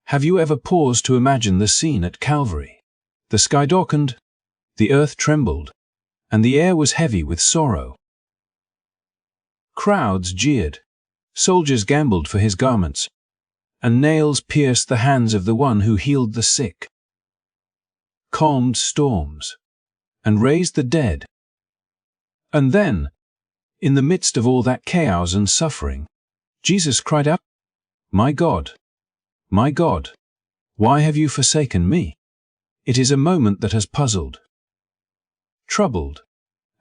Have you ever paused to imagine the scene at Calvary? The sky darkened, the earth trembled, and the air was heavy with sorrow. Crowds jeered, soldiers gambled for his garments, and nails pierced the hands of the one who healed the sick, calmed storms, and raised the dead. And then, in the midst of all that chaos and suffering, Jesus cried out, my God, why have you forsaken me?" It is a moment that has puzzled, troubled,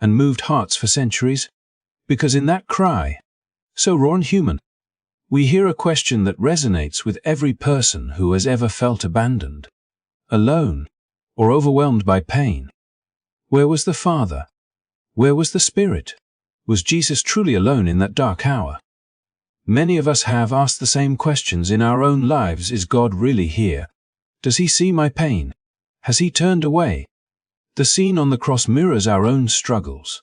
and moved hearts for centuries, because in that cry, so raw and human, we hear a question that resonates with every person who has ever felt abandoned, alone, or overwhelmed by pain. Where was the Father? Where was the Spirit? Was Jesus truly alone in that dark hour? Many of us have asked the same questions in our own lives. Is God really here? Does He see my pain? Has He turned away? The scene on the cross mirrors our own struggles.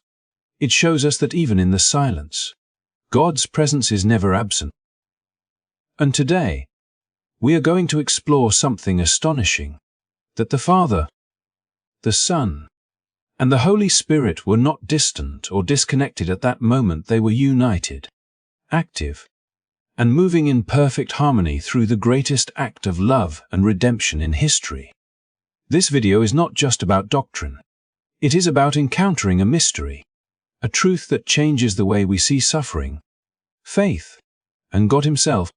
It shows us that even in the silence, God's presence is never absent. And today, we are going to explore something astonishing, that the Father, the Son, and the Holy Spirit were not distant or disconnected at that moment. They were united, active, and moving in perfect harmony through the greatest act of love and redemption in history. This video is not just about doctrine. It is about encountering a mystery, a truth that changes the way we see suffering, faith, and God Himself.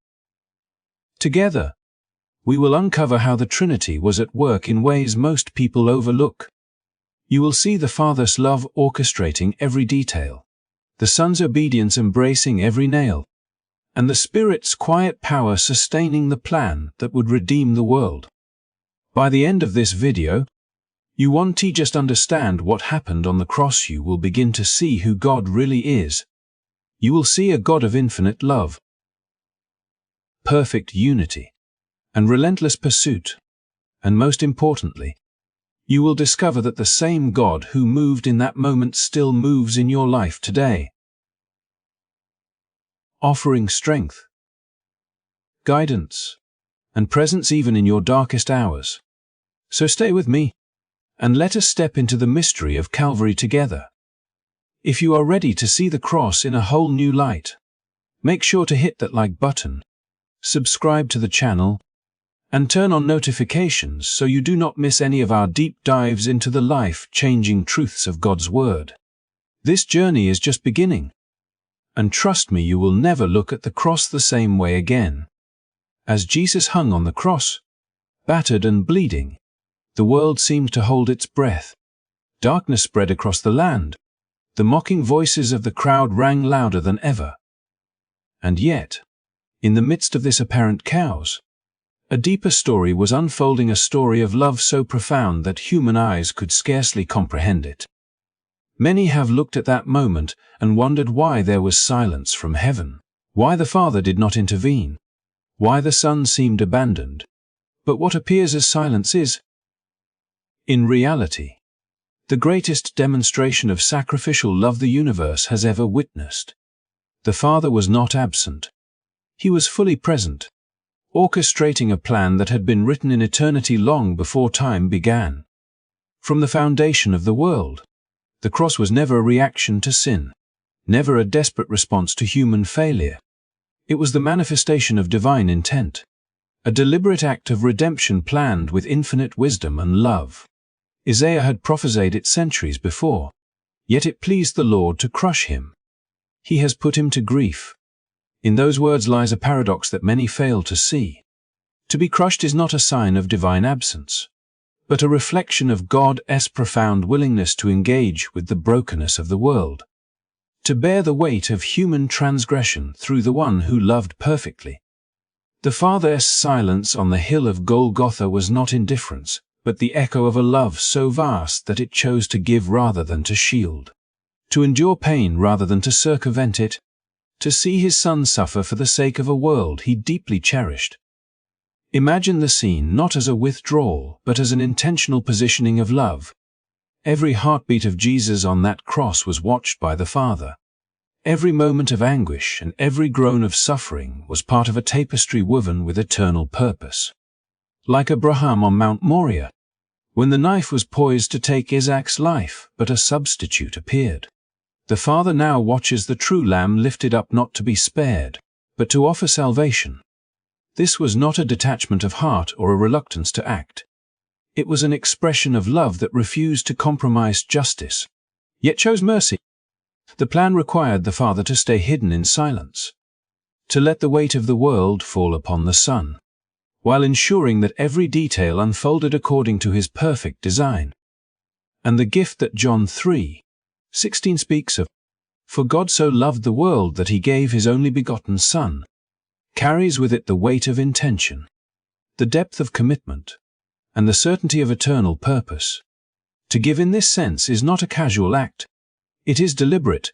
Together, we will uncover how the Trinity was at work in ways most people overlook. You will see the Father's love orchestrating every detail, the Son's obedience embracing every nail, and the Spirit's quiet power sustaining the plan that would redeem the world. By the end of this video, you won't just understand what happened on the cross. You will begin to see who God really is. You will see a God of infinite love, perfect unity, and relentless pursuit. And most importantly, you will discover that the same God who moved in that moment still moves in your life today, offering strength, guidance, and presence even in your darkest hours. So stay with me, and let us step into the mystery of Calvary together. If you are ready to see the cross in a whole new light, make sure to hit that like button, subscribe to the channel, and turn on notifications so you do not miss any of our deep dives into the life-changing truths of God's Word. This journey is just beginning, and trust me, you will never look at the cross the same way again. As Jesus hung on the cross, battered and bleeding, the world seemed to hold its breath. Darkness spread across the land. The mocking voices of the crowd rang louder than ever. And yet, in the midst of this apparent chaos, a deeper story was unfolding, a story of love so profound that human eyes could scarcely comprehend it. Many have looked at that moment and wondered why there was silence from heaven, why the Father did not intervene, why the Son seemed abandoned. But what appears as silence is, in reality, the greatest demonstration of sacrificial love the universe has ever witnessed. The Father was not absent. He was fully present, orchestrating a plan that had been written in eternity long before time began. From the foundation of the world, the cross was never a reaction to sin, never a desperate response to human failure. It was the manifestation of divine intent, a deliberate act of redemption planned with infinite wisdom and love. Isaiah had prophesied it centuries before, yet it pleased the Lord to crush him. He has put him to grief. In those words lies a paradox that many fail to see. To be crushed is not a sign of divine absence, but a reflection of God's profound willingness to engage with the brokenness of the world, to bear the weight of human transgression through the one who loved perfectly. The Father's silence on the hill of Golgotha was not indifference, but the echo of a love so vast that it chose to give rather than to shield, to endure pain rather than to circumvent it, to see His Son suffer for the sake of a world He deeply cherished. Imagine the scene not as a withdrawal, but as an intentional positioning of love. Every heartbeat of Jesus on that cross was watched by the Father. Every moment of anguish and every groan of suffering was part of a tapestry woven with eternal purpose. like Abraham on Mount Moriah, when the knife was poised to take Isaac's life, but a substitute appeared. The Father now watches the true Lamb lifted up not to be spared, but to offer salvation. This was not a detachment of heart or a reluctance to act. It was an expression of love that refused to compromise justice, yet chose mercy. The plan required the Father to stay hidden in silence, to let the weight of the world fall upon the Son, while ensuring that every detail unfolded according to his perfect design. And the gift that John 3:16 speaks of, "For God so loved the world that he gave his only begotten Son," carries with it the weight of intention, the depth of commitment, and the certainty of eternal purpose. To give in this sense is not a casual act. It is deliberate,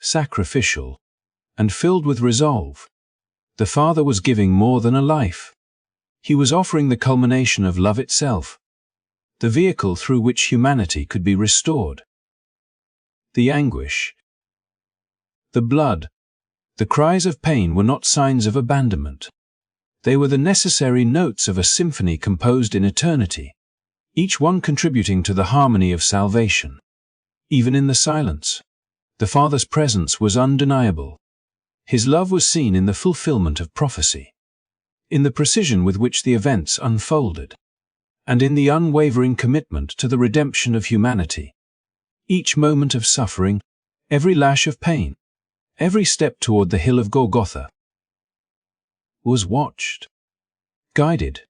sacrificial, and filled with resolve. The Father was giving more than a life. He was offering the culmination of love itself, the vehicle through which humanity could be restored. The anguish, the blood, the cries of pain were not signs of abandonment. They were the necessary notes of a symphony composed in eternity, each one contributing to the harmony of salvation. Even in the silence, the Father's presence was undeniable. His love was seen in the fulfillment of prophecy, in the precision with which the events unfolded, and in the unwavering commitment to the redemption of humanity. Each moment of suffering, every lash of pain, every step toward the hill of Golgotha, was watched, guided,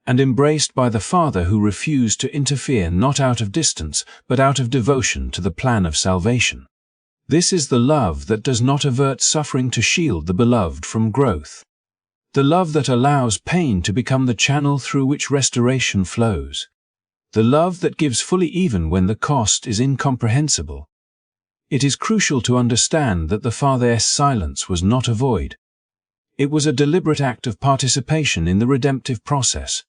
and embraced by the Father, who refused to interfere not out of distance but out of devotion to the plan of salvation. This is the love that does not avert suffering to shield the beloved from growth. The love that allows pain to become the channel through which restoration flows. The love that gives fully even when the cost is incomprehensible. It is crucial to understand that the Father's silence was not a void. It was a deliberate act of participation in the redemptive process.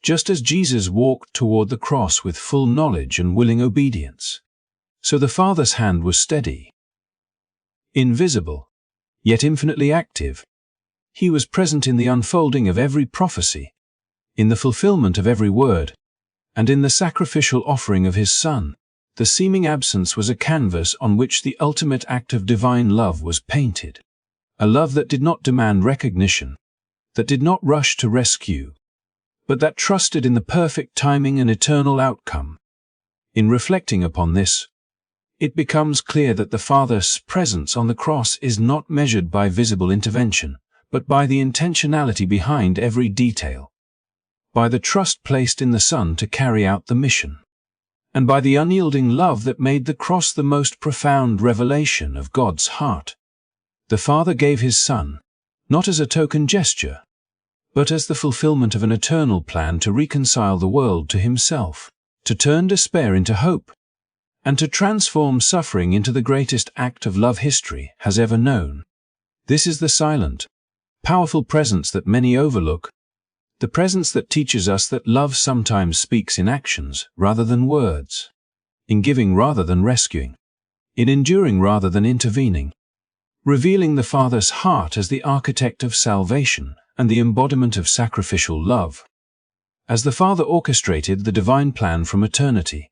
Just as Jesus walked toward the cross with full knowledge and willing obedience, so the Father's hand was steady, invisible, yet infinitely active. He was present in the unfolding of every prophecy, in the fulfillment of every word, and in the sacrificial offering of his Son. The seeming absence was a canvas on which the ultimate act of divine love was painted. A love that did not demand recognition, that did not rush to rescue, but that trusted in the perfect timing and eternal outcome. In reflecting upon this, it becomes clear that the Father's presence on the cross is not measured by visible intervention, but by the intentionality behind every detail, by the trust placed in the Son to carry out the mission, and by the unyielding love that made the cross the most profound revelation of God's heart. The Father gave his Son, not as a token gesture, but as the fulfillment of an eternal plan to reconcile the world to himself, to turn despair into hope, and to transform suffering into the greatest act of love history has ever known. This is the silent, powerful presence that many overlook, the presence that teaches us that love sometimes speaks in actions rather than words, in giving rather than rescuing, in enduring rather than intervening, revealing the Father's heart as the architect of salvation and the embodiment of sacrificial love. As the Father orchestrated the divine plan from eternity,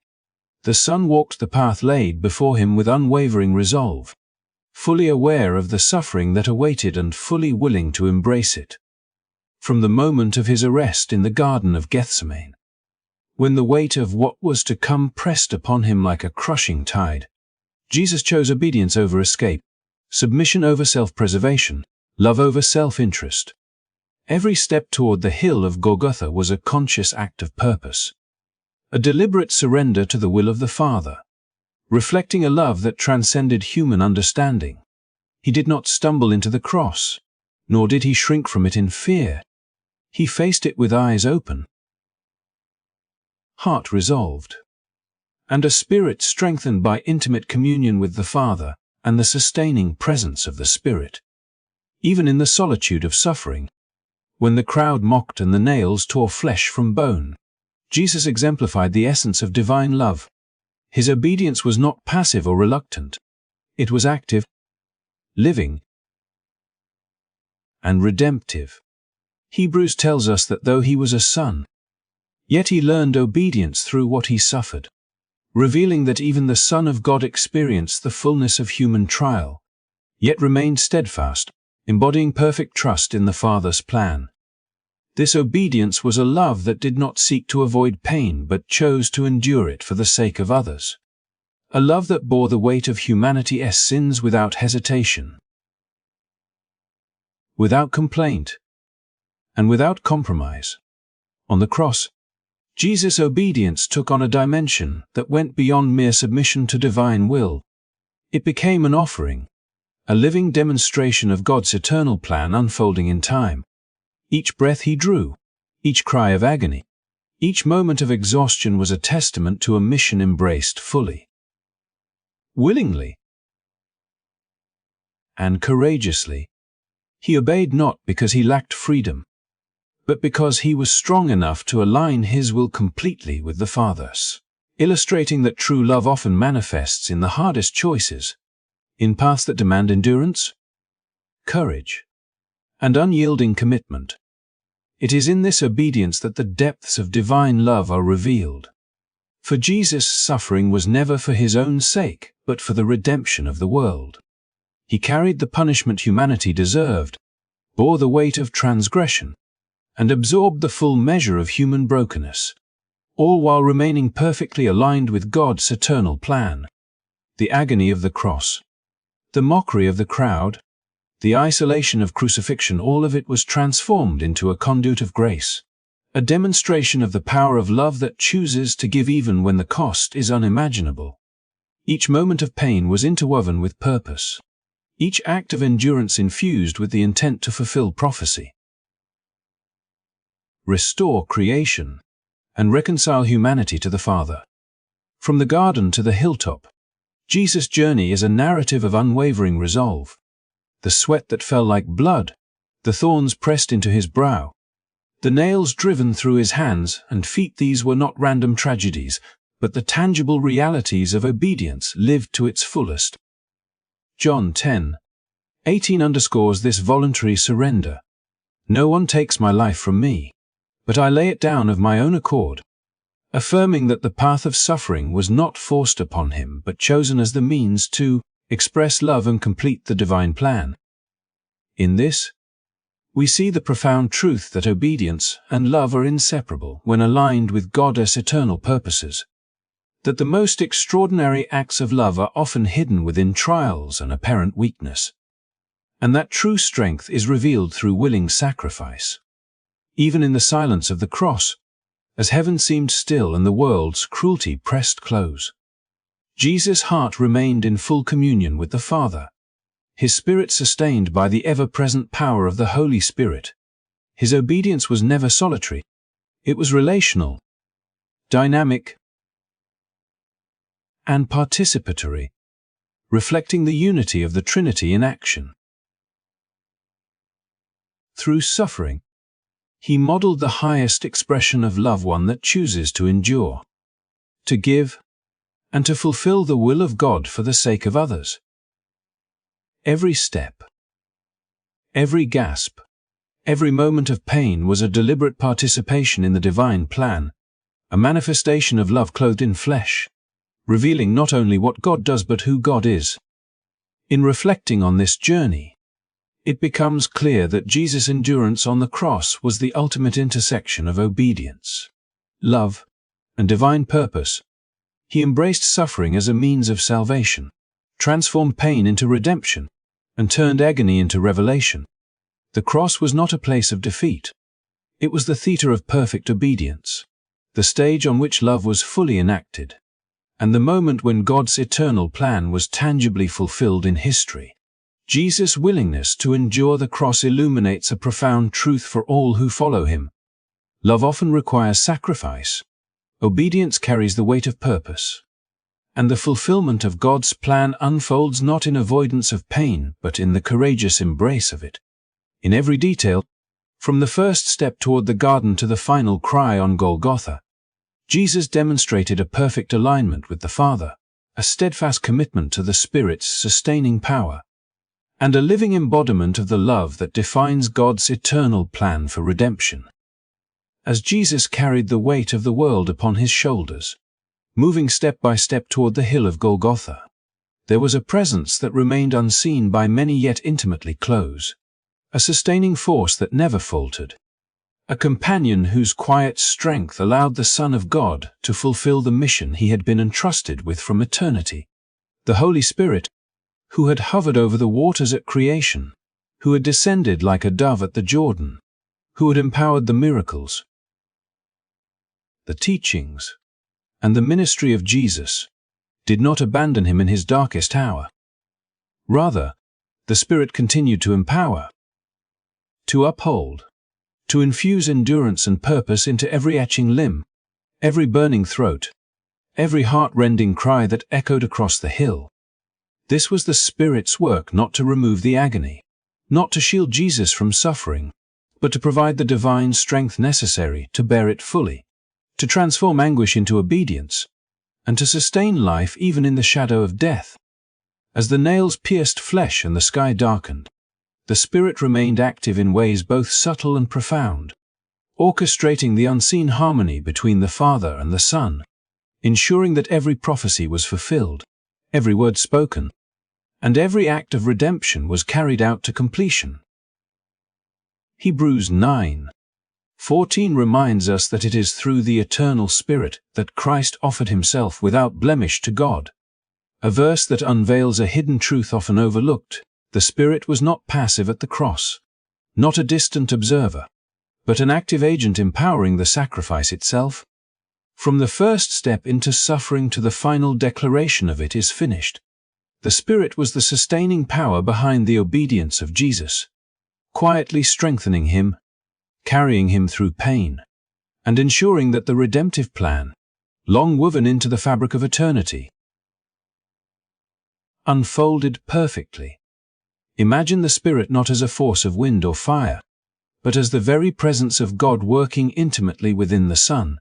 the Son walked the path laid before him with unwavering resolve, fully aware of the suffering that awaited and fully willing to embrace it. From the moment of his arrest in the Garden of Gethsemane, when the weight of what was to come pressed upon him like a crushing tide, Jesus chose obedience over escape, submission over self-preservation, love over self-interest. Every step toward the hill of Golgotha was a conscious act of purpose, a deliberate surrender to the will of the Father, reflecting a love that transcended human understanding. He did not stumble into the cross, nor did he shrink from it in fear. He faced it with eyes open, heart resolved, and a spirit strengthened by intimate communion with the Father and the sustaining presence of the Spirit. Even in the solitude of suffering, when the crowd mocked and the nails tore flesh from bone, Jesus exemplified the essence of divine love. His obedience was not passive or reluctant. It was active, living, and redemptive. Hebrews tells us that though he was a son, yet he learned obedience through what he suffered, revealing that even the Son of God experienced the fullness of human trial, yet remained steadfast, embodying perfect trust in the Father's plan. This obedience was a love that did not seek to avoid pain but chose to endure it for the sake of others. A love that bore the weight of humanity's sins without hesitation, without complaint, and without compromise. On the cross, Jesus' obedience took on a dimension that went beyond mere submission to divine will. It became an offering, a living demonstration of God's eternal plan unfolding in time. Each breath he drew, each cry of agony, each moment of exhaustion was a testament to a mission embraced fully, willingly, and courageously. He obeyed not because he lacked freedom, but because he was strong enough to align his will completely with the Father's, illustrating that true love often manifests in the hardest choices, in paths that demand endurance, courage, and unyielding commitment. It is in this obedience that the depths of divine love are revealed. For Jesus' suffering was never for his own sake, but for the redemption of the world. He carried the punishment humanity deserved, bore the weight of transgression, and absorbed the full measure of human brokenness, all while remaining perfectly aligned with God's eternal plan. The agony of the cross, the mockery of the crowd, the isolation of crucifixion, all of it was transformed into a conduit of grace, a demonstration of the power of love that chooses to give even when the cost is unimaginable. Each moment of pain was interwoven with purpose, each act of endurance infused with the intent to fulfill prophecy, restore creation, and reconcile humanity to the Father. From the garden to the hilltop, Jesus' journey is a narrative of unwavering resolve. The sweat that fell like blood, the thorns pressed into his brow, the nails driven through his hands and feet, these were not random tragedies, but the tangible realities of obedience lived to its fullest. John 10:18 underscores this voluntary surrender. No one takes my life from me, but I lay it down of my own accord, affirming that the path of suffering was not forced upon him but chosen as the means to express love and complete the divine plan. In this, we see the profound truth that obedience and love are inseparable when aligned with God's eternal purposes, that the most extraordinary acts of love are often hidden within trials and apparent weakness, and that true strength is revealed through willing sacrifice. Even in the silence of the cross, as heaven seemed still and the world's cruelty pressed close, Jesus' heart remained in full communion with the Father, his spirit sustained by the ever-present power of the Holy Spirit. His obedience was never solitary. It was relational, dynamic, and participatory, reflecting the unity of the Trinity in action. Through suffering, he modeled the highest expression of love, one that chooses to endure, to give, and to fulfill the will of God for the sake of others. Every step, every gasp, every moment of pain was a deliberate participation in the divine plan, a manifestation of love clothed in flesh, revealing not only what God does but who God is. In reflecting on this journey, it becomes clear that Jesus' endurance on the cross was the ultimate intersection of obedience, love, and divine purpose. He embraced suffering as a means of salvation, transformed pain into redemption, and turned agony into revelation. The cross was not a place of defeat. It was the theater of perfect obedience, the stage on which love was fully enacted, and the moment when God's eternal plan was tangibly fulfilled in history. Jesus' willingness to endure the cross illuminates a profound truth for all who follow him. Love often requires sacrifice. Obedience carries the weight of purpose, and the fulfillment of God's plan unfolds not in avoidance of pain but in the courageous embrace of it. In every detail, from the first step toward the garden to the final cry on Golgotha, Jesus demonstrated a perfect alignment with the Father, a steadfast commitment to the Spirit's sustaining power, and a living embodiment of the love that defines God's eternal plan for redemption. As Jesus carried the weight of the world upon his shoulders, moving step by step toward the hill of Golgotha, there was a presence that remained unseen by many yet intimately close, a sustaining force that never faltered, a companion whose quiet strength allowed the Son of God to fulfill the mission he had been entrusted with from eternity. The Holy Spirit, who had hovered over the waters at creation, who had descended like a dove at the Jordan, who had empowered the miracles, the teachings, and the ministry of Jesus, did not abandon him in his darkest hour. Rather, the Spirit continued to empower, to uphold, to infuse endurance and purpose into every etching limb, every burning throat, every heart-rending cry that echoed across the hill. This was the Spirit's work, not to remove the agony, not to shield Jesus from suffering, but to provide the divine strength necessary to bear it fully, to transform anguish into obedience, and to sustain life even in the shadow of death. As the nails pierced flesh and the sky darkened, the Spirit remained active in ways both subtle and profound, orchestrating the unseen harmony between the Father and the Son, ensuring that every prophecy was fulfilled, every word spoken, and every act of redemption was carried out to completion. Hebrews 9:14 reminds us that it is through the eternal Spirit that Christ offered himself without blemish to God, a verse that unveils a hidden truth often overlooked. The Spirit was not passive at the cross, not a distant observer, but an active agent empowering the sacrifice itself. From the first step into suffering to the final declaration of it is finished, the Spirit was the sustaining power behind the obedience of Jesus, quietly strengthening him, carrying him through pain, and ensuring that the redemptive plan, long woven into the fabric of eternity, unfolded perfectly. Imagine the Spirit not as a force of wind or fire, but as the very presence of God working intimately within the Son,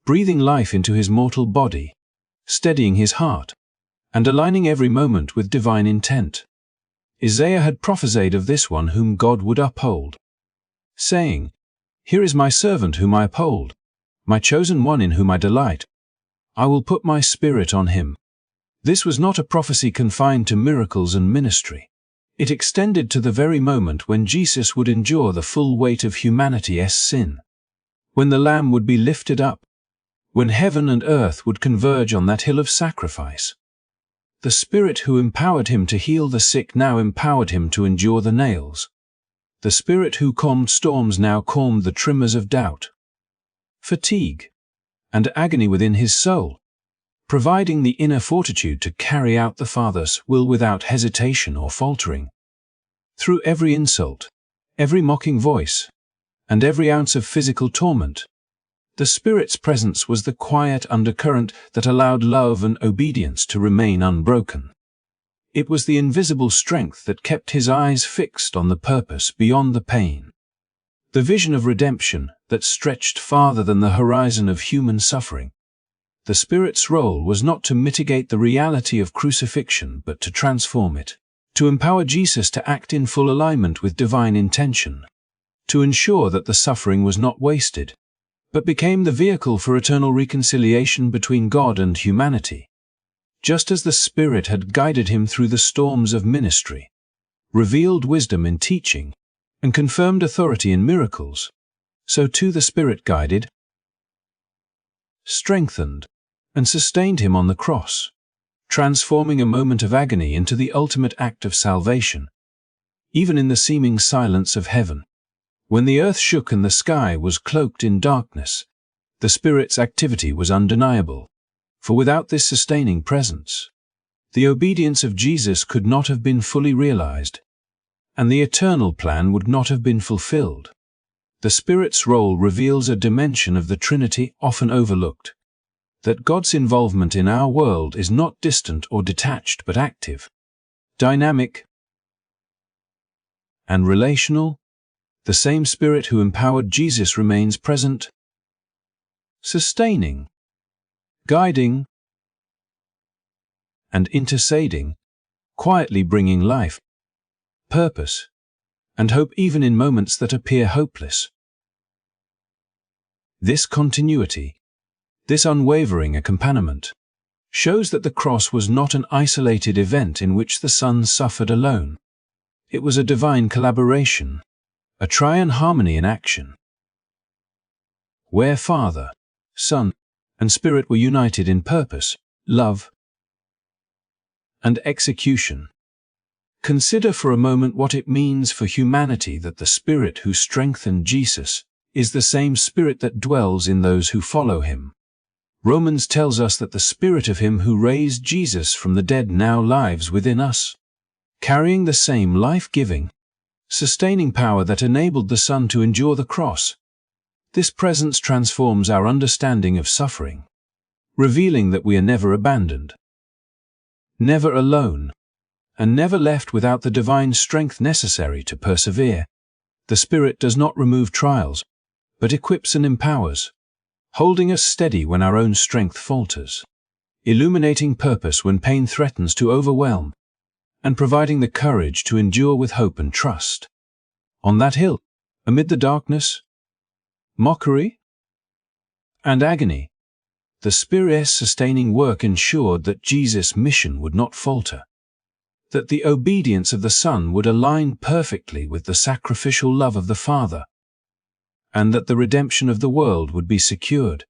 breathing life into his mortal body, steadying his heart, and aligning every moment with divine intent. Isaiah had prophesied of this one whom God would uphold, saying, "Here is my servant whom I uphold, my chosen one in whom I delight. I will put my Spirit on him." This was not a prophecy confined to miracles and ministry. It extended to the very moment when Jesus would endure the full weight of humanity's sin, when the Lamb would be lifted up, when heaven and earth would converge on that hill of sacrifice. The Spirit who empowered him to heal the sick now empowered him to endure the nails. The Spirit who calmed storms now calmed the tremors of doubt, fatigue, and agony within his soul, providing the inner fortitude to carry out the Father's will without hesitation or faltering. Through every insult, every mocking voice, and every ounce of physical torment, the Spirit's presence was the quiet undercurrent that allowed love and obedience to remain unbroken. It was the invisible strength that kept his eyes fixed on the purpose beyond the pain, the vision of redemption that stretched farther than the horizon of human suffering. The Spirit's role was not to mitigate the reality of crucifixion but to transform it, to empower Jesus to act in full alignment with divine intention, to ensure that the suffering was not wasted, but became the vehicle for eternal reconciliation between God and humanity. Just as the Spirit had guided him through the storms of ministry, revealed wisdom in teaching, and confirmed authority in miracles, so too the Spirit guided, strengthened, and sustained him on the cross, transforming a moment of agony into the ultimate act of salvation. Even in the seeming silence of heaven, when the earth shook and the sky was cloaked in darkness, the Spirit's activity was undeniable, for without this sustaining presence, the obedience of Jesus could not have been fully realized, and the eternal plan would not have been fulfilled. The Spirit's role reveals a dimension of the Trinity often overlooked, that God's involvement in our world is not distant or detached but active, dynamic, and relational. The same Spirit who empowered Jesus remains present, sustaining, guiding, and interceding, quietly bringing life, purpose, and hope even in moments that appear hopeless. This continuity, this unwavering accompaniment, shows that the cross was not an isolated event in which the Son suffered alone. It was a divine collaboration, a triune harmony in action, where Father, Son, and Spirit were united in purpose, love, and execution. Consider for a moment what it means for humanity that the Spirit who strengthened Jesus is the same Spirit that dwells in those who follow him. Romans tells us that the Spirit of him who raised Jesus from the dead now lives within us, carrying the same life-giving, sustaining power that enabled the Son to endure the cross. This presence transforms our understanding of suffering, revealing that we are never abandoned, never alone, and never left without the divine strength necessary to persevere. The Spirit does not remove trials, but equips and empowers, holding us steady when our own strength falters, illuminating purpose when pain threatens to overwhelm, and providing the courage to endure with hope and trust. On that hill, amid the darkness, mockery, and agony, the Spirit's sustaining work ensured that Jesus' mission would not falter, that the obedience of the Son would align perfectly with the sacrificial love of the Father, and that the redemption of the world would be secured.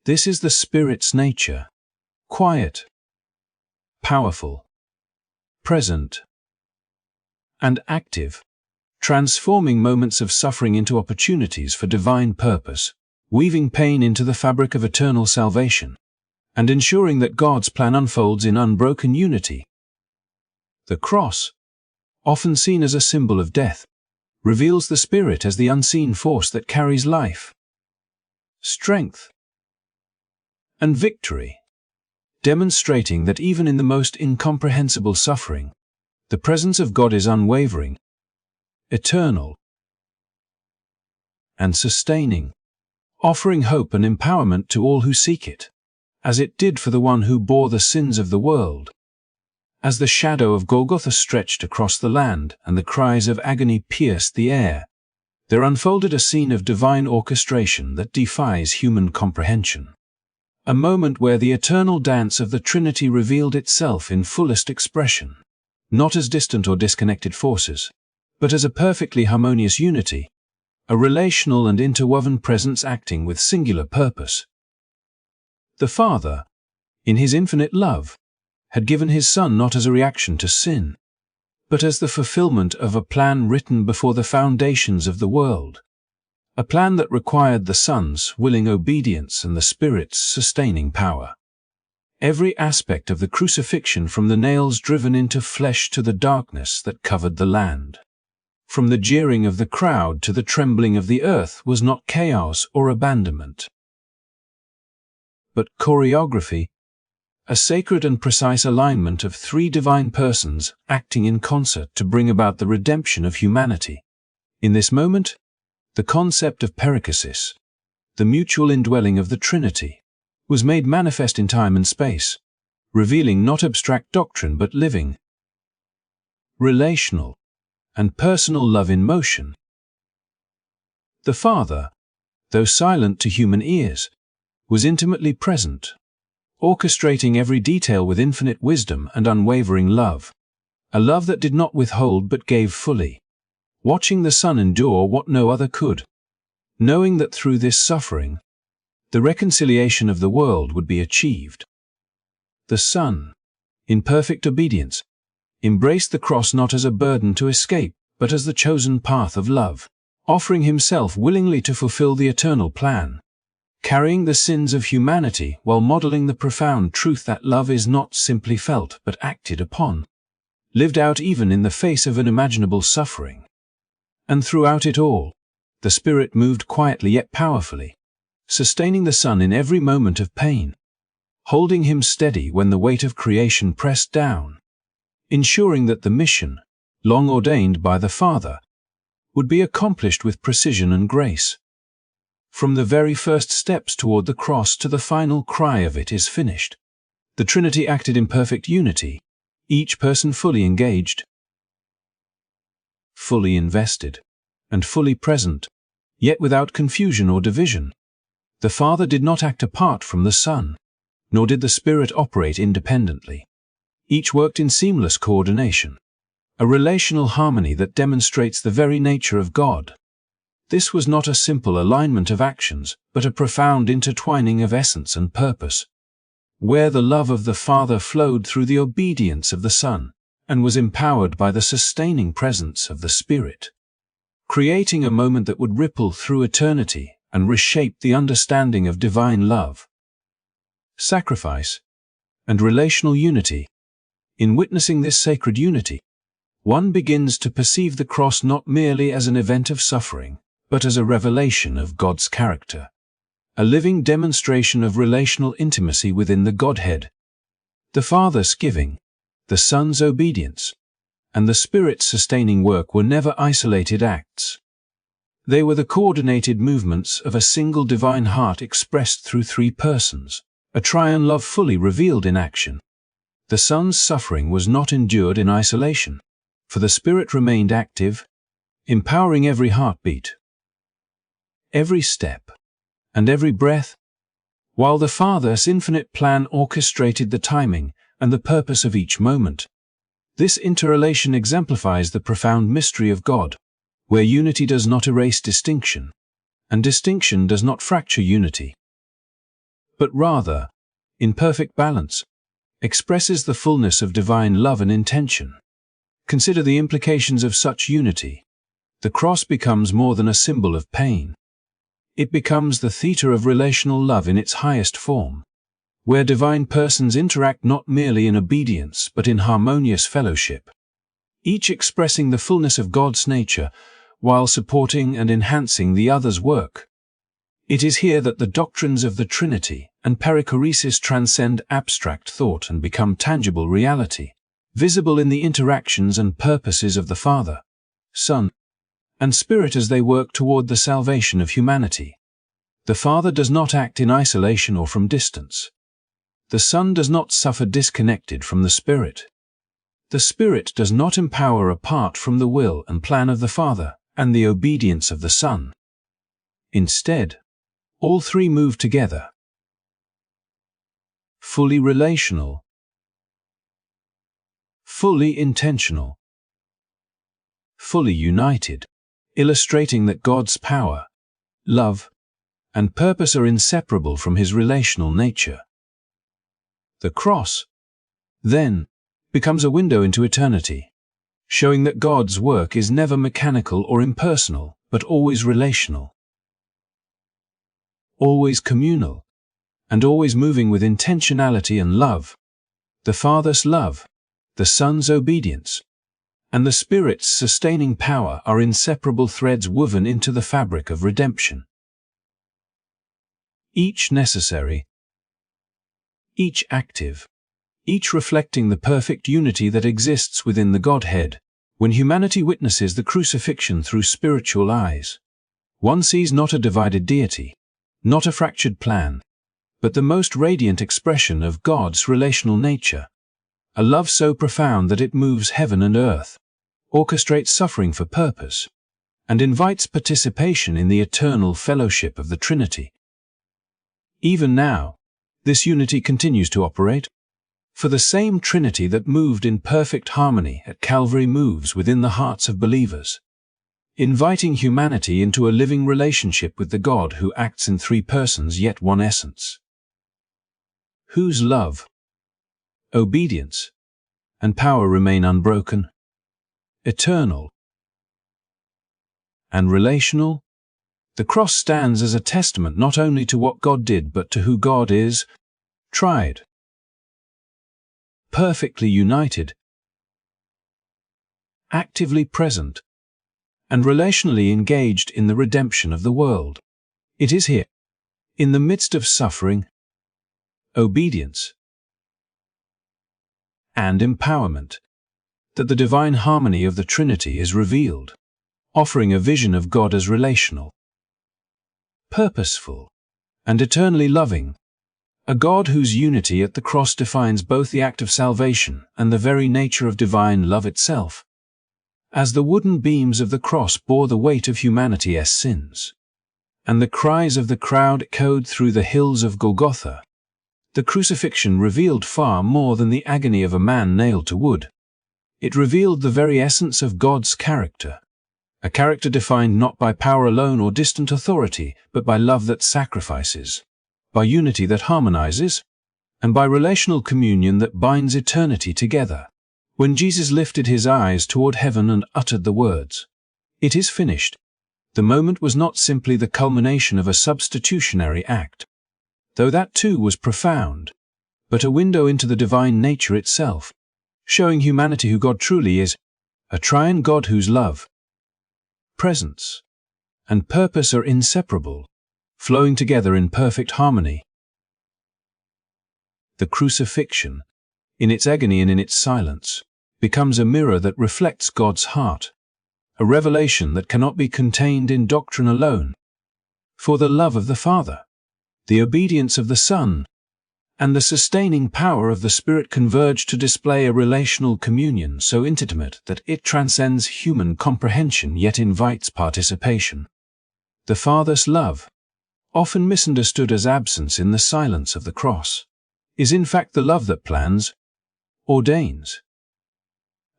This is the Spirit's nature: quiet, powerful, present, and active, transforming moments of suffering into opportunities for divine purpose, weaving pain into the fabric of eternal salvation, and ensuring that God's plan unfolds in unbroken unity. The cross, often seen as a symbol of death, reveals the Spirit as the unseen force that carries life, strength, and victory, demonstrating that even in the most incomprehensible suffering, the presence of God is unwavering, eternal, and sustaining, offering hope and empowerment to all who seek it, as it did for the one who bore the sins of the world. As the shadow of Golgotha stretched across the land and the cries of agony pierced the air, there unfolded a scene of divine orchestration that defies human comprehension. A moment where the eternal dance of the Trinity revealed itself in fullest expression, not as distant or disconnected forces, but as a perfectly harmonious unity, a relational and interwoven presence acting with singular purpose. The Father, in his infinite love, had given his Son not as a reaction to sin, but as the fulfillment of a plan written before the foundations of the world, a plan that required the Son's willing obedience and the Spirit's sustaining power. Every aspect of the crucifixion, from the nails driven into flesh to the darkness that covered the land, from the jeering of the crowd to the trembling of the earth, was not chaos or abandonment, but choreography, a sacred and precise alignment of three divine persons acting in concert to bring about the redemption of humanity. In this moment, the concept of perichosis, the mutual indwelling of the Trinity, was made manifest in time and space, revealing not abstract doctrine but living, relational, and personal love in motion. The Father, though silent to human ears, was intimately present, orchestrating every detail with infinite wisdom and unwavering love, a love that did not withhold but gave fully, watching the Son endure what no other could, knowing that through this suffering, the reconciliation of the world would be achieved. The Son, in perfect obedience, embraced the cross not as a burden to escape, but as the chosen path of love, offering himself willingly to fulfill the eternal plan, carrying the sins of humanity while modeling the profound truth that love is not simply felt but acted upon, lived out even in the face of unimaginable suffering. And throughout it all, the Spirit moved quietly yet powerfully, sustaining the Son in every moment of pain, holding him steady when the weight of creation pressed down, ensuring that the mission, long ordained by the Father, would be accomplished with precision and grace. From the very first steps toward the cross to the final cry of "It is finished," the Trinity acted in perfect unity, each person fully engaged. fully invested, and fully present, yet without confusion or division. The Father did not act apart from the Son, nor did the Spirit operate independently. Each worked in seamless coordination, a relational harmony that demonstrates the very nature of God. This was not a simple alignment of actions, but a profound intertwining of essence and purpose, where the love of the Father flowed through the obedience of the Son, and was empowered by the sustaining presence of the Spirit, creating a moment that would ripple through eternity and reshape the understanding of divine love, sacrifice, and relational unity. In witnessing this sacred unity, one begins to perceive the cross not merely as an event of suffering, but as a revelation of God's character, a living demonstration of relational intimacy within the Godhead. The Father's giving, the Son's obedience, and the Spirit's sustaining work were never isolated acts. They were the coordinated movements of a single divine heart expressed through three persons, a triune love fully revealed in action. The Son's suffering was not endured in isolation, for the Spirit remained active, empowering every heartbeat, every step, and every breath, while the Father's infinite plan orchestrated the timing and the purpose of each moment. This interrelation exemplifies the profound mystery of God, where unity does not erase distinction, and distinction does not fracture unity, but rather, in perfect balance, expresses the fullness of divine love and intention. Consider the implications of such unity. The cross becomes more than a symbol of pain. It becomes the theater of relational love in its highest form, where divine persons interact not merely in obedience but in harmonious fellowship, each expressing the fullness of God's nature while supporting and enhancing the other's work. It is here that the doctrines of the Trinity and perichoresis transcend abstract thought and become tangible reality, visible in the interactions and purposes of the Father, Son, and Spirit as they work toward the salvation of humanity. The Father does not act in isolation or from distance. The Son does not suffer disconnected from the Spirit. The Spirit does not empower apart from the will and plan of the Father and the obedience of the Son. Instead, all three move together, fully relational, fully intentional, fully united, illustrating that God's power, love, and purpose are inseparable from His relational nature. The cross, then, becomes a window into eternity, showing that God's work is never mechanical or impersonal, but always relational, always communal, and always moving with intentionality and love. The Father's love, the Son's obedience, and the Spirit's sustaining power are inseparable threads woven into the fabric of redemption. Each necessary, each active, each reflecting the perfect unity that exists within the Godhead. When humanity witnesses the crucifixion through spiritual eyes, one sees not a divided deity, not a fractured plan, but the most radiant expression of God's relational nature, a love so profound that it moves heaven and earth, orchestrates suffering for purpose, and invites participation in the eternal fellowship of the Trinity. Even now, this unity continues to operate, for the same Trinity that moved in perfect harmony at Calvary moves within the hearts of believers, inviting humanity into a living relationship with the God who acts in three persons yet one essence, whose love, obedience, and power remain unbroken, eternal, and relational. The cross stands as a testament not only to what God did but to who God is, tried, perfectly united, actively present, and relationally engaged in the redemption of the world. It is here, in the midst of suffering, obedience, and empowerment, that the divine harmony of the Trinity is revealed, offering a vision of God as relational, purposeful, and eternally loving, a God whose unity at the cross defines both the act of salvation and the very nature of divine love itself. as the wooden beams of the cross bore the weight of humanity's sins, and the cries of the crowd echoed through the hills of Golgotha, the crucifixion revealed far more than the agony of a man nailed to wood. It revealed the very essence of God's character, a character defined not by power alone or distant authority, but by love that sacrifices, by unity that harmonizes, and by relational communion that binds eternity together. When Jesus lifted his eyes toward heaven and uttered the words, "It is finished," the moment was not simply the culmination of a substitutionary act, though that too was profound, but a window into the divine nature itself, showing humanity who God truly is, a triune God whose love, presence, and purpose are inseparable, flowing together in perfect harmony. The crucifixion, in its agony and in its silence, becomes a mirror that reflects God's heart, a revelation that cannot be contained in doctrine alone. For the love of the Father, the obedience of the Son, and the sustaining power of the Spirit converge to display a relational communion so intimate that it transcends human comprehension yet invites participation. The Father's love, often misunderstood as absence in the silence of the cross, is in fact the love that plans, ordains,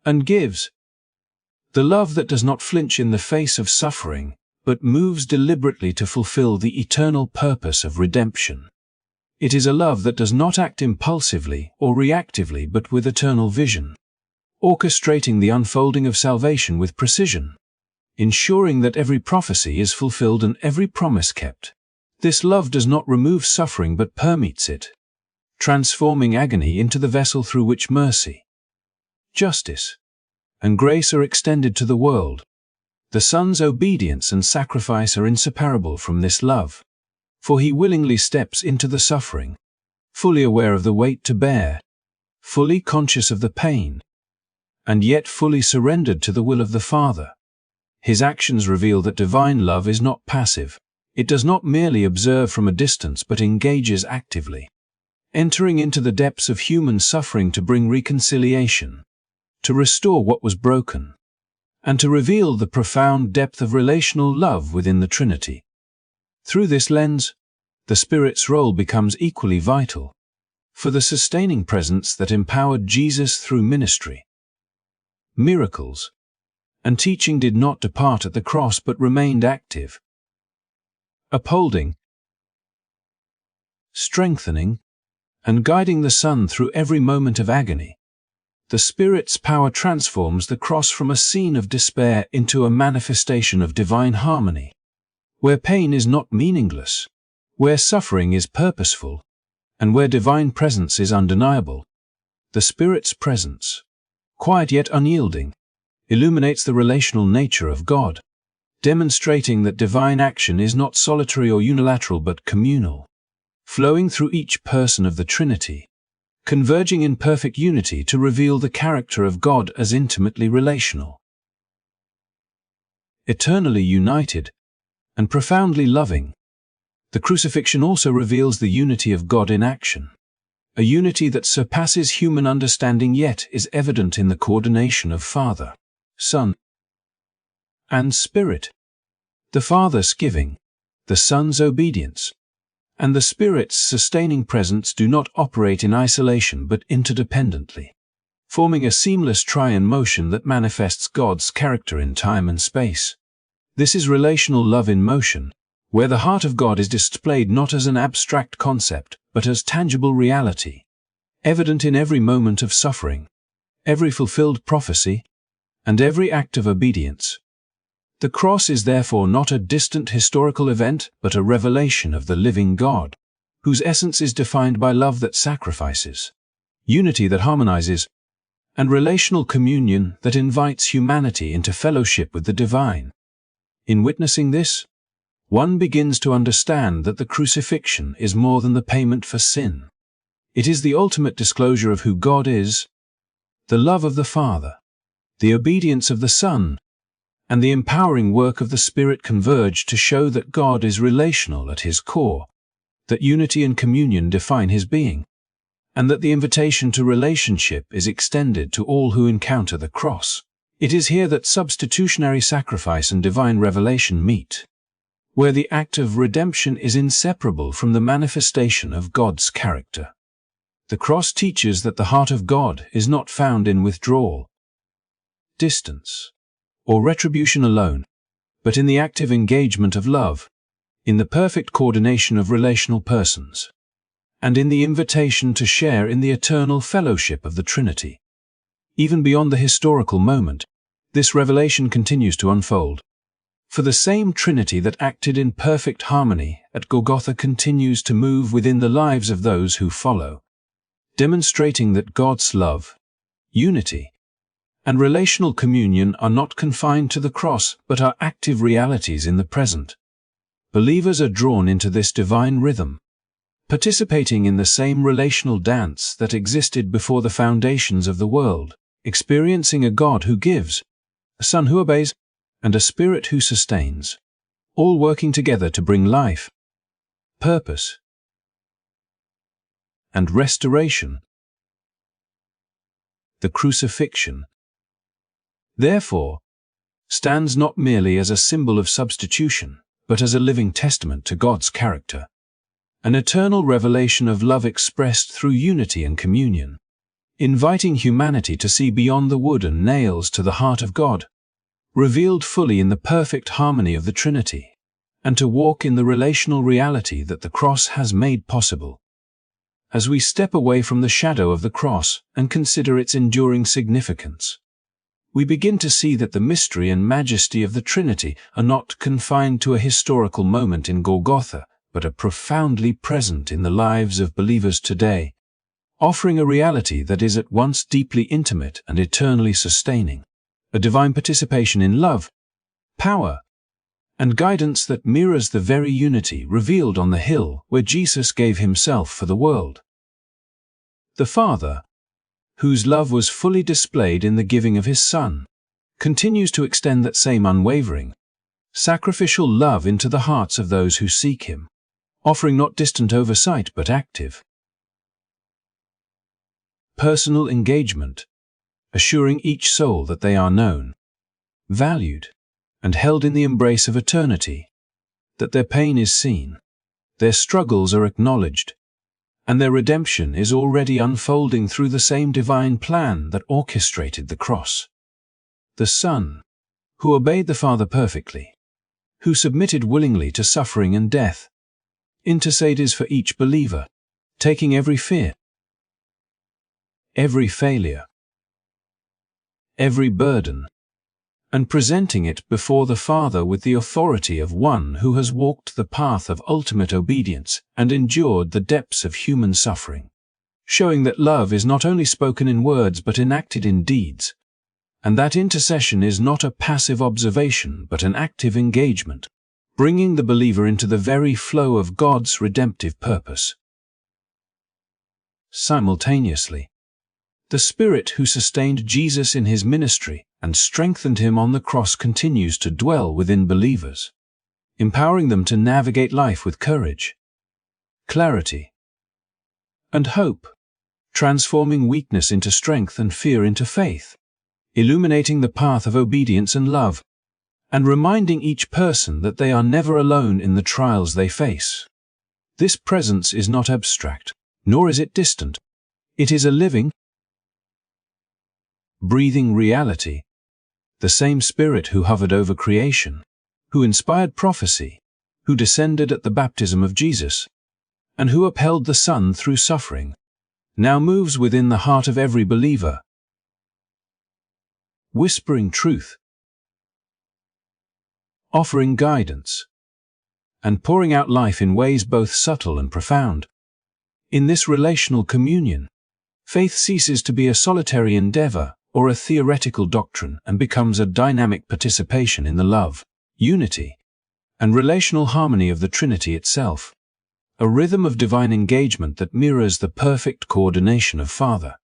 and gives. The love that does not flinch in the face of suffering, but moves deliberately to fulfill the eternal purpose of redemption. It is a love that does not act impulsively or reactively but with eternal vision, orchestrating the unfolding of salvation with precision, ensuring that every prophecy is fulfilled and every promise kept. This love does not remove suffering but permeates it, transforming agony into the vessel through which mercy, justice, and grace are extended to the world. The Son's obedience and sacrifice are inseparable from this love, for he willingly steps into the suffering, fully aware of the weight to bear, fully conscious of the pain, and yet fully surrendered to the will of the Father. His actions reveal that divine love is not passive. It does not merely observe from a distance but engages actively, entering into the depths of human suffering to bring reconciliation, to restore what was broken, and to reveal the profound depth of relational love within the Trinity. Through this lens, the Spirit's role becomes equally vital, for the sustaining presence that empowered Jesus through ministry, miracles, and teaching did not depart at the cross but remained active, upholding, strengthening, and guiding the Son through every moment of agony. The Spirit's power transforms the cross from a scene of despair into a manifestation of divine harmony, where pain is not meaningless, where suffering is purposeful, and where divine presence is undeniable. The Spirit's presence, quiet yet unyielding, illuminates the relational nature of God, demonstrating that divine action is not solitary or unilateral but communal, flowing through each person of the Trinity, converging in perfect unity to reveal the character of God as intimately relational, eternally united, and profoundly loving. The crucifixion also reveals the unity of God in action, a unity that surpasses human understanding yet is evident in the coordination of Father, Son, and Spirit. The Father's giving, the Son's obedience, and the Spirit's sustaining presence do not operate in isolation but interdependently, forming a seamless triune motion that manifests God's character in time and space. This is relational love in motion, where the heart of God is displayed not as an abstract concept but as tangible reality, evident in every moment of suffering, every fulfilled prophecy, and every act of obedience. The cross is therefore not a distant historical event but a revelation of the living God, whose essence is defined by love that sacrifices, unity that harmonizes, and relational communion that invites humanity into fellowship with the divine. In witnessing this, one begins to understand that the crucifixion is more than the payment for sin. It is the ultimate disclosure of who God is, the love of the Father, the obedience of the Son, and the empowering work of the Spirit converge to show that God is relational at his core, that unity and communion define his being, and that the invitation to relationship is extended to all who encounter the cross. It is here that substitutionary sacrifice and divine revelation meet, where the act of redemption is inseparable from the manifestation of God's character. The cross teaches that the heart of God is not found in withdrawal, distance, or retribution alone, but in the active engagement of love, in the perfect coordination of relational persons, and in the invitation to share in the eternal fellowship of the Trinity. Even beyond the historical moment, this revelation continues to unfold. For the same Trinity that acted in perfect harmony at Golgotha continues to move within the lives of those who follow, demonstrating that God's love, unity, and relational communion are not confined to the cross but are active realities in the present. Believers are drawn into this divine rhythm, participating in the same relational dance that existed before the foundations of the world, experiencing a God who gives, a Son who obeys, and a Spirit who sustains, all working together to bring life, purpose, and restoration. The crucifixion, therefore, stands not merely as a symbol of substitution, but as a living testament to God's character, an eternal revelation of love expressed through unity and communion, inviting humanity to see beyond the wood and nails to the heart of God, revealed fully in the perfect harmony of the Trinity, and to walk in the relational reality that the cross has made possible. As we step away from the shadow of the cross and consider its enduring significance, we begin to see that the mystery and majesty of the Trinity are not confined to a historical moment in Golgotha, but are profoundly present in the lives of believers today, offering a reality that is at once deeply intimate and eternally sustaining, a divine participation in love, power, and guidance that mirrors the very unity revealed on the hill where Jesus gave himself for the world. The Father, whose love was fully displayed in the giving of his Son, continues to extend that same unwavering, sacrificial love into the hearts of those who seek him, offering not distant oversight but active, personal engagement, assuring each soul that they are known, valued, and held in the embrace of eternity, that their pain is seen, their struggles are acknowledged, and their redemption is already unfolding through the same divine plan that orchestrated the cross. The Son, who obeyed the Father perfectly, who submitted willingly to suffering and death, intercedes for each believer, taking every fear, every failure, every burden, and presenting it before the Father with the authority of one who has walked the path of ultimate obedience and endured the depths of human suffering, showing that love is not only spoken in words but enacted in deeds, and that intercession is not a passive observation but an active engagement, bringing the believer into the very flow of God's redemptive purpose. Simultaneously, the Spirit who sustained Jesus in his ministry and strengthened him on the cross continues to dwell within believers, empowering them to navigate life with courage, clarity, and hope, transforming weakness into strength and fear into faith, illuminating the path of obedience and love, and reminding each person that they are never alone in the trials they face. This presence is not abstract, nor is it distant. It is a living, breathing reality, the same Spirit who hovered over creation, who inspired prophecy, who descended at the baptism of Jesus, and who upheld the Son through suffering, now moves within the heart of every believer, whispering truth, offering guidance, and pouring out life in ways both subtle and profound. In this relational communion, faith ceases to be a solitary endeavor or a theoretical doctrine and becomes a dynamic participation in the love, unity, and relational harmony of the Trinity itself, a rhythm of divine engagement that mirrors the perfect coordination of Father,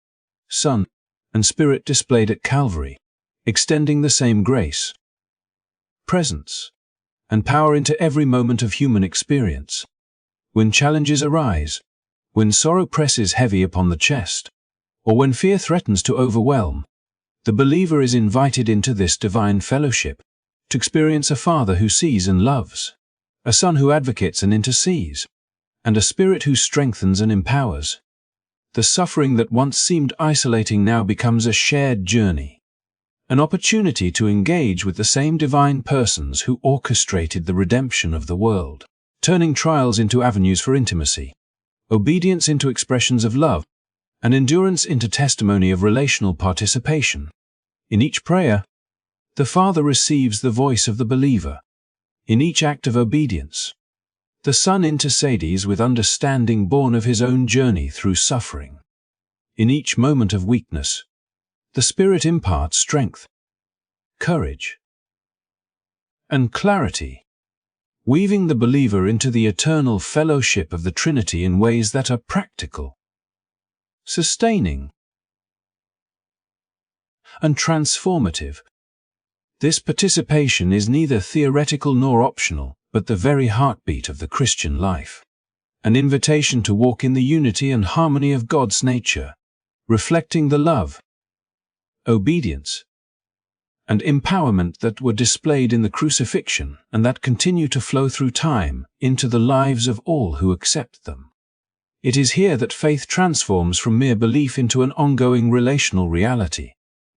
Son, and Spirit displayed at Calvary, extending the same grace, presence, and power into every moment of human experience. When challenges arise, when sorrow presses heavy upon the chest, or when fear threatens to overwhelm, The believer is invited into this divine fellowship to experience a Father who sees and loves, a Son who advocates and intercedes, and a Spirit who strengthens and empowers. The suffering that once seemed isolating now becomes a shared journey, an opportunity to engage with the same divine persons who orchestrated the redemption of the world, turning trials into avenues for intimacy, obedience into expressions of love, and endurance into testimony of relational participation. In each prayer, the Father receives the voice of the believer. In each act of obedience, the Son intercedes with understanding born of his own journey through suffering. In each moment of weakness, the Spirit imparts strength, courage, and clarity, weaving the believer into the eternal fellowship of the Trinity in ways that are practical, sustaining, and transformative. This participation is neither theoretical nor optional, but the very heartbeat of the Christian life, an invitation to walk in the unity and harmony of God's nature, reflecting the love, obedience, and empowerment that were displayed in the crucifixion and that continue to flow through time into the lives of all who accept them. It is here that faith transforms from mere belief into an ongoing relational reality,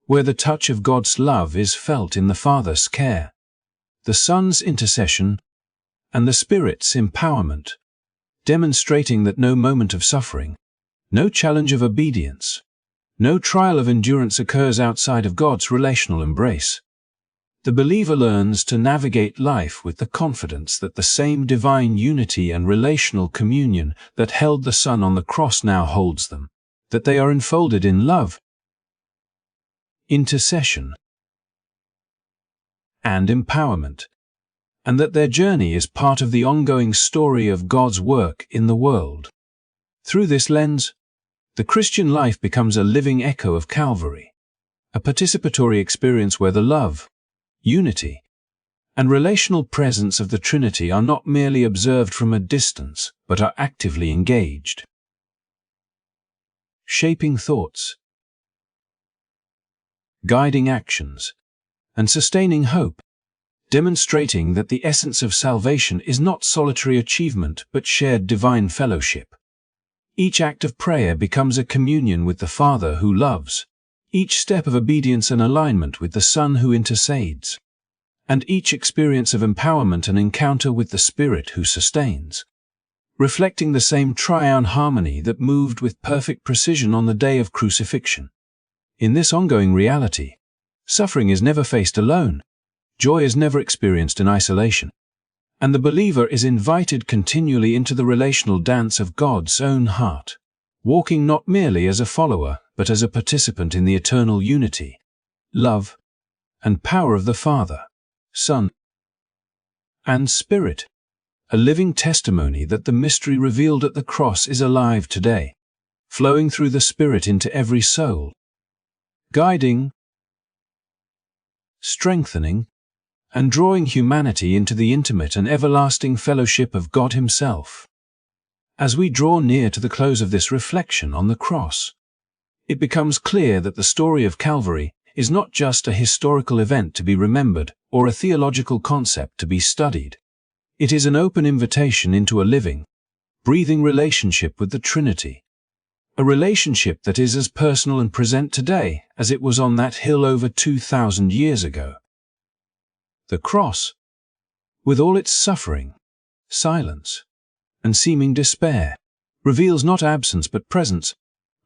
where the touch of God's love is felt in the Father's care, the Son's intercession, and the Spirit's empowerment, demonstrating that no moment of suffering, no challenge of obedience, no trial of endurance occurs outside of God's relational embrace. The believer learns to navigate life with the confidence that the same divine unity and relational communion that held the Son on the cross now holds them, that they are enfolded in love, intercession, and empowerment, and that their journey is part of the ongoing story of God's work in the world. Through this lens, the Christian life becomes a living echo of Calvary, a participatory experience where the love, unity, and relational presence of the Trinity are not merely observed from a distance, but are actively engaged, shaping thoughts, guiding actions, and sustaining hope, demonstrating that the essence of salvation is not solitary achievement but shared divine fellowship. Each act of prayer becomes a communion with the Father who loves, each step of obedience an alignment with the Son who intercedes, and each experience of empowerment an encounter with the Spirit who sustains, reflecting the same triune harmony that moved with perfect precision on the day of crucifixion. In this ongoing reality, suffering is never faced alone, joy is never experienced in isolation, and the believer is invited continually into the relational dance of God's own heart, walking not merely as a follower, but as a participant in the eternal unity, love, and power of the Father, Son, and Spirit, a living testimony that the mystery revealed at the cross is alive today, flowing through the Spirit into every soul, guiding, strengthening, and drawing humanity into the intimate and everlasting fellowship of God Himself. As we draw near to the close of this reflection on the cross, it becomes clear that the story of Calvary is not just a historical event to be remembered or a theological concept to be studied. It is an open invitation into a living, breathing relationship with the Trinity, a relationship that is as personal and present today as it was on that hill over 2,000 years ago. The cross, with all its suffering, silence, and seeming despair, reveals not absence but presence,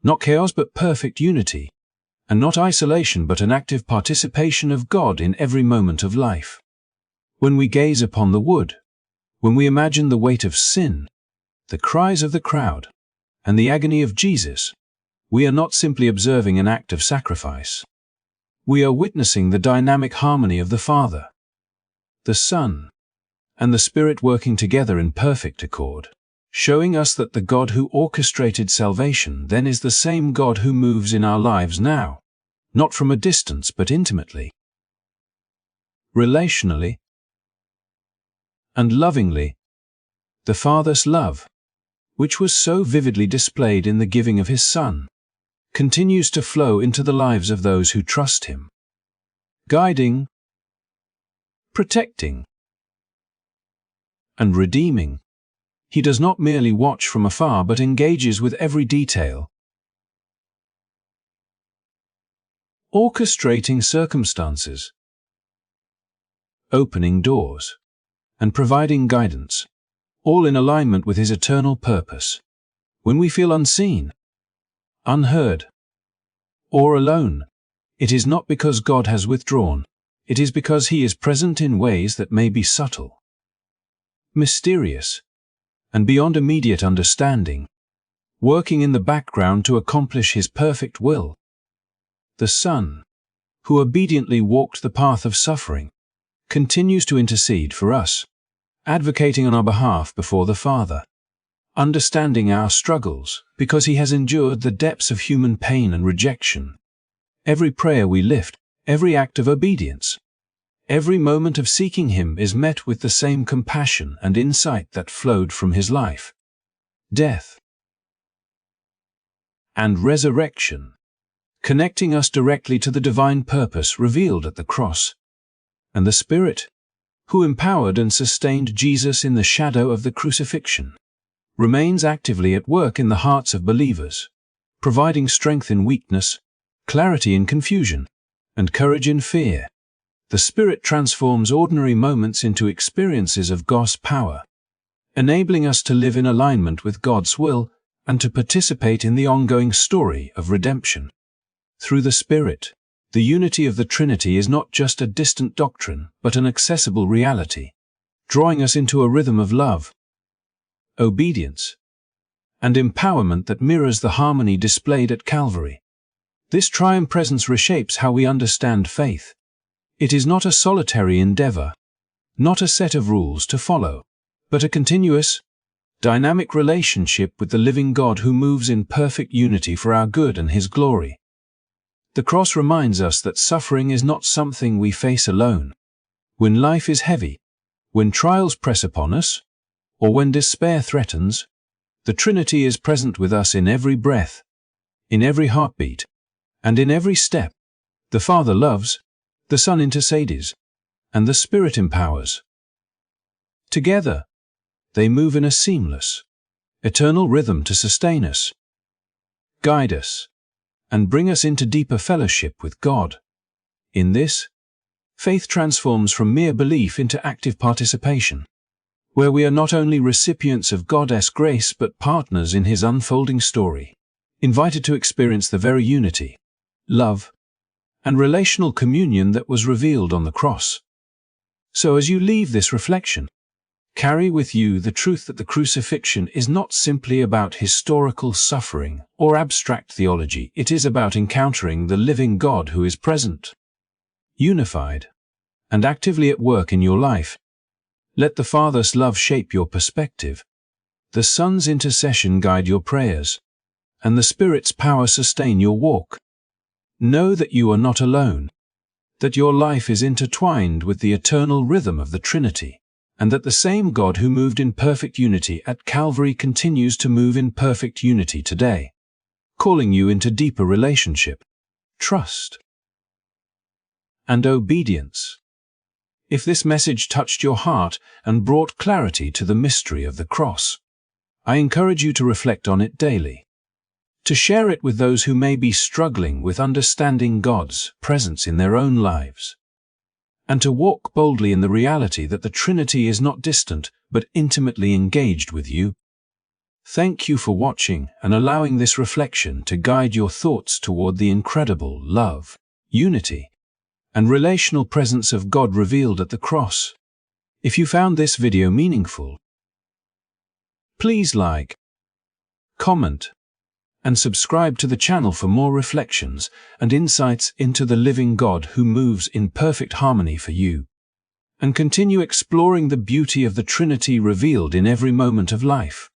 not chaos but perfect unity, and not isolation but an active participation of God in every moment of life. When we gaze upon the wood, when we imagine the weight of sin, the cries of the crowd, and the agony of Jesus, we are not simply observing an act of sacrifice. We are witnessing the dynamic harmony of the Father, the Son, and the Spirit working together in perfect accord, showing us that the God who orchestrated salvation then is the same God who moves in our lives now, not from a distance but intimately, relationally, and lovingly. The Father's love, which was so vividly displayed in the giving of His Son, continues to flow into the lives of those who trust Him, guiding, protecting, and redeeming. He does not merely watch from afar but engages with every detail, orchestrating circumstances, opening doors, and providing guidance, all in alignment with His eternal purpose. When we feel unseen, unheard, or alone, it is not because God has withdrawn, it is because He is present in ways that may be subtle, mysterious, and beyond immediate understanding, working in the background to accomplish His perfect will. The Son, who obediently walked the path of suffering, continues to intercede for us, advocating on our behalf before the Father, understanding our struggles because He has endured the depths of human pain and rejection. Every prayer we lift, every act of obedience, every moment of seeking Him is met with the same compassion and insight that flowed from His life, death, and resurrection, connecting us directly to the divine purpose revealed at the cross. And the Spirit, who empowered and sustained Jesus in the shadow of the crucifixion, remains actively at work in the hearts of believers, providing strength in weakness, clarity in confusion, and courage in fear. The Spirit transforms ordinary moments into experiences of God's power, enabling us to live in alignment with God's will and to participate in the ongoing story of redemption. Through the Spirit, the unity of the Trinity is not just a distant doctrine but an accessible reality, drawing us into a rhythm of love, obedience, and empowerment that mirrors the harmony displayed at Calvary. This triune presence reshapes how we understand faith. It is not a solitary endeavor, not a set of rules to follow, but a continuous, dynamic relationship with the living God who moves in perfect unity for our good and His glory. The cross reminds us that suffering is not something we face alone. When life is heavy, when trials press upon us, or when despair threatens, the Trinity is present with us in every breath, in every heartbeat, and in every step. The Father loves, the Son intercedes, and the Spirit empowers. Together, they move in a seamless, eternal rhythm to sustain us, guide us, and bring us into deeper fellowship with God. In this, faith transforms from mere belief into active participation, where we are not only recipients of God's grace but partners in His unfolding story, invited to experience the very unity, love, and relational communion that was revealed on the cross. So as you leave this reflection, carry with you the truth that the crucifixion is not simply about historical suffering or abstract theology. It is about encountering the living God who is present, unified, and actively at work in your life. Let the Father's love shape your perspective, the Son's intercession guide your prayers, and the Spirit's power sustain your walk. Know that you are not alone, that your life is intertwined with the eternal rhythm of the Trinity, and that the same God who moved in perfect unity at Calvary continues to move in perfect unity today, calling you into deeper relationship, trust, and obedience. If this message touched your heart and brought clarity to the mystery of the cross, I encourage you to reflect on it daily, to share it with those who may be struggling with understanding God's presence in their own lives, and to walk boldly in the reality that the Trinity is not distant but intimately engaged with you. Thank you for watching and allowing this reflection to guide your thoughts toward the incredible love, unity, and relational presence of God revealed at the cross. If you found this video meaningful, please like, comment, and subscribe to the channel for more reflections and insights into the living God who moves in perfect harmony for you. And continue exploring the beauty of the Trinity revealed in every moment of life.